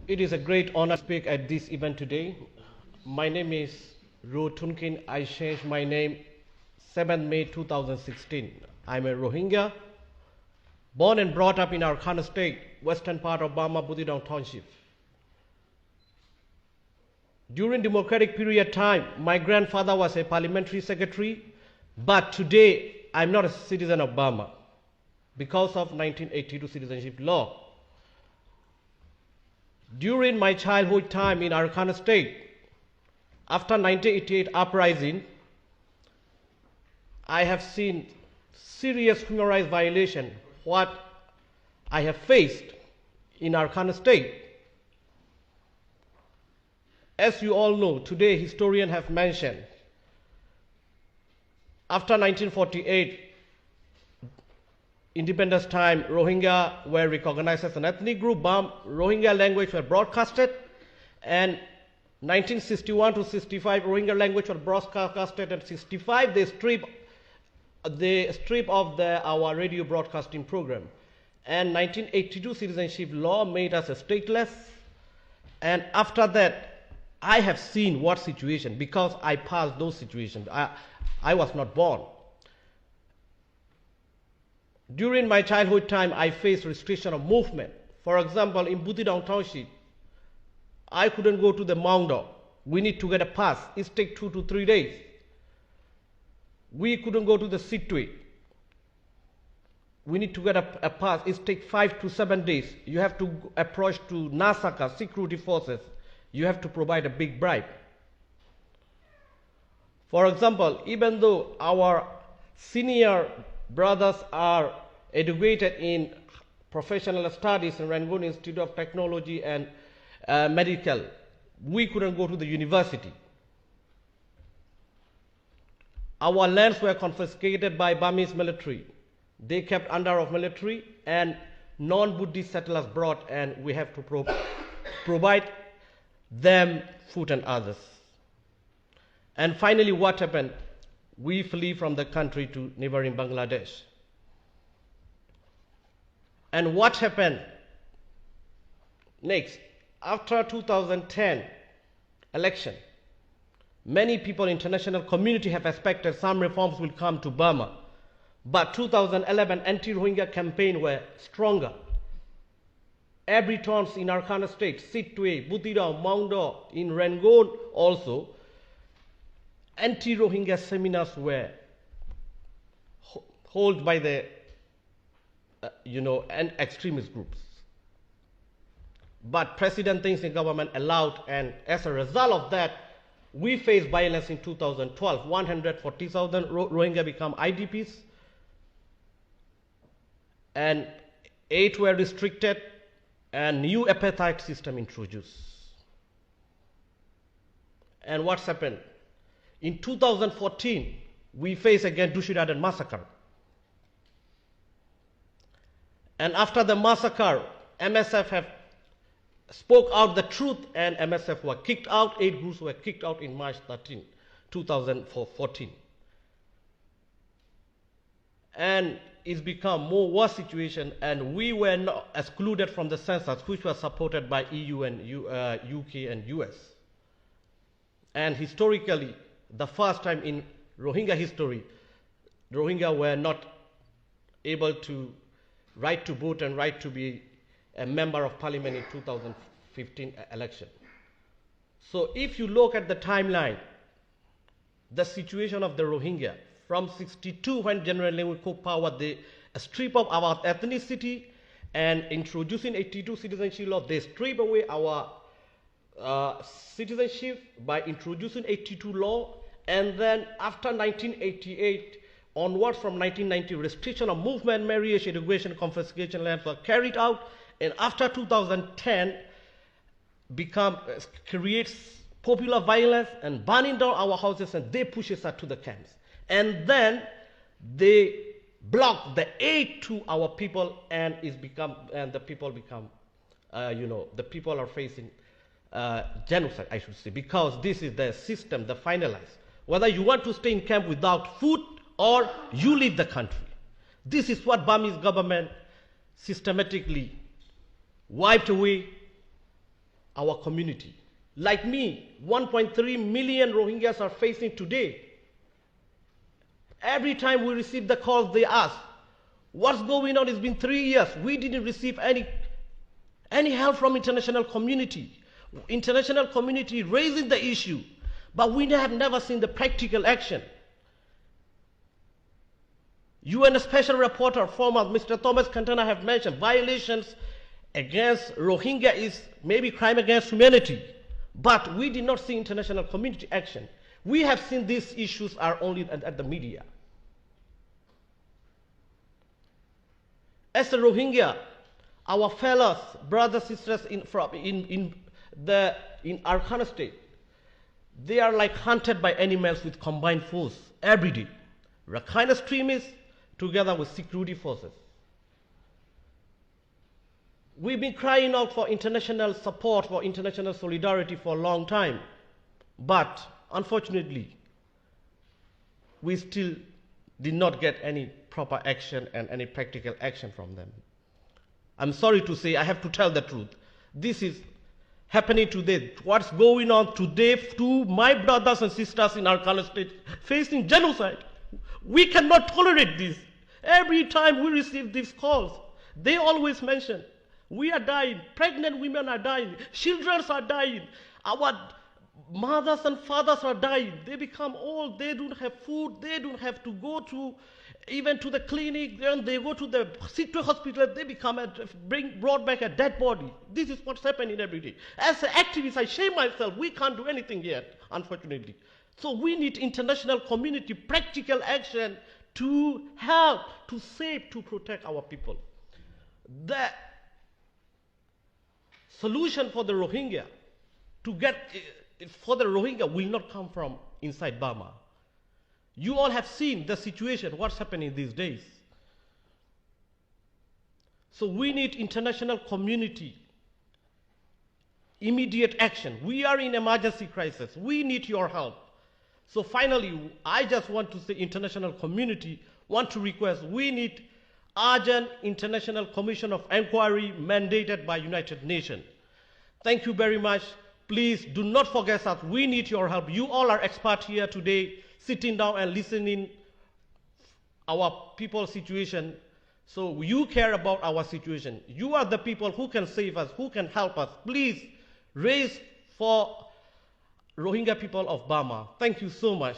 It is a great honor to speak at this event today. My name is Maung Tun Khin. I changed my name 7th May 2016. I'm a Rohingya, born and brought up in Arkhana State, western part of Burma, Buthidaung Township. During democratic period time, my grandfather was a parliamentary secretary, but today I'm not a citizen of Burma because of 1982 citizenship law. During my childhood time in Arkhana State, after 1988 uprising, I have seen serious human rights violation, what I have faced in Arkhana State. As you all know, today historians have mentioned, after 1948, independence time, Rohingya were recognized as an ethnic group. Rohingya language were broadcasted, and 1961 to 65, Rohingya language were broadcasted, and 65 they strip of our radio broadcasting program. And 1982 citizenship law made us a stateless. And after that, I have seen what situation, because I passed those situations. I was not born. During my childhood time, I faced restriction of movement. For example, in Buthidaung Township, I couldn't go to the Maung Tun. We need to get a pass. It takes 2 to 3 days. We couldn't go to the Sitwe. We need to get a pass. It takes 5 to 7 days. You have to approach to Nasaka, security forces. You have to provide a big bribe. For example, even though our senior brothers are educated in professional studies in Rangoon Institute of Technology and Medical, we couldn't go to the university. Our lands were confiscated by Burmese military. They kept under of military, and non-Buddhist settlers brought, and we have to provide them food and others. And finally, what happened? We flee from the country to neighboring Bangladesh. And what happened next? After 2010 election, many people, international community have expected some reforms will come to Burma. But 2011 anti-Rohingya campaign were stronger. Every towns in Arkhana State, Sitwe, Buthidaung, Maung Tun, in Rangoon also, anti-Rohingya seminars were held by the and extremist groups. But President Thein Sein government allowed, and as a result of that, we faced violence in 2012. 140,000 Rohingya become IDPs, and 8 were restricted, and new apartheid system introduced. And what's happened? In 2014, we faced again Dushiradan massacre. And after the massacre, MSF have spoke out the truth, and MSF were kicked out. 8 groups were kicked out in March 13, 2014. And it's become more worse situation, and we were not excluded from the census, which was supported by EU and UK and US. And historically, the first time in Rohingya history, Rohingya were not able to right to vote and right to be a member of parliament in 2015 election. So if you look at the timeline, the situation of the Rohingya, from 62 when General Leung took power, they strip of our ethnicity, and introducing 82 citizenship law, they strip away our citizenship by introducing 82 law. And then after 1988 onwards, from 1990, restriction of movement, marriage, education, confiscation lands were carried out. And after 2010, creates popular violence and burning down our houses, and they push us to the camps. And then they block the aid to our people, and the people become, the people are facing genocide, I should say, because this is the system, the finalized. Whether you want to stay in camp without food or you leave the country. This is what Burmese government systematically wiped away our community. Like me, 1.3 million Rohingyas are facing today. Every time we receive the calls, they ask, what's going on? It's been 3 years. We didn't receive any help from international community. International community raising the issue, but we have never seen the practical action. UN Special Rapporteur, former Mr. Thomas Cantona, have mentioned violations against Rohingya is maybe crime against humanity, but we did not see international community action. We have seen these issues are only at the media. As a Rohingya, our fellows, brothers, sisters in Arkhana state, they are like hunted by animals with combined force every day. Rakhine extremists together with security forces. We've been crying out for international support, for international solidarity for a long time, but unfortunately, we still did not get any proper action and any practical action from them. I'm sorry to say, I have to tell the truth. This is happening today. What's going on today to my brothers and sisters in Arkhana state facing genocide? We cannot tolerate this. Every time we receive these calls, they always mention, we are dying, pregnant women are dying, children are dying, our mothers and fathers are dying. They become old, they don't have food, they don't have to go to even to the clinic, then they go to the city hospital, they brought back a dead body. This is what's happening every day. As an activist, I shame myself, we can't do anything yet, unfortunately. So we need international community, practical action to help, to save, to protect our people. The solution for the Rohingya, will not come from inside Burma. You all have seen the situation, what's happening these days. So we need international community, immediate action. We are in emergency crisis. We need your help. So finally, I just want to say international community want to request, we need urgent international commission of inquiry mandated by United Nations. Thank you very much. Please do not forget us. We need your help. You all are experts here today, sitting down and listening our people's situation. So you care about our situation. You are the people who can save us, who can help us. Please raise for Rohingya people of Burma. Thank you so much.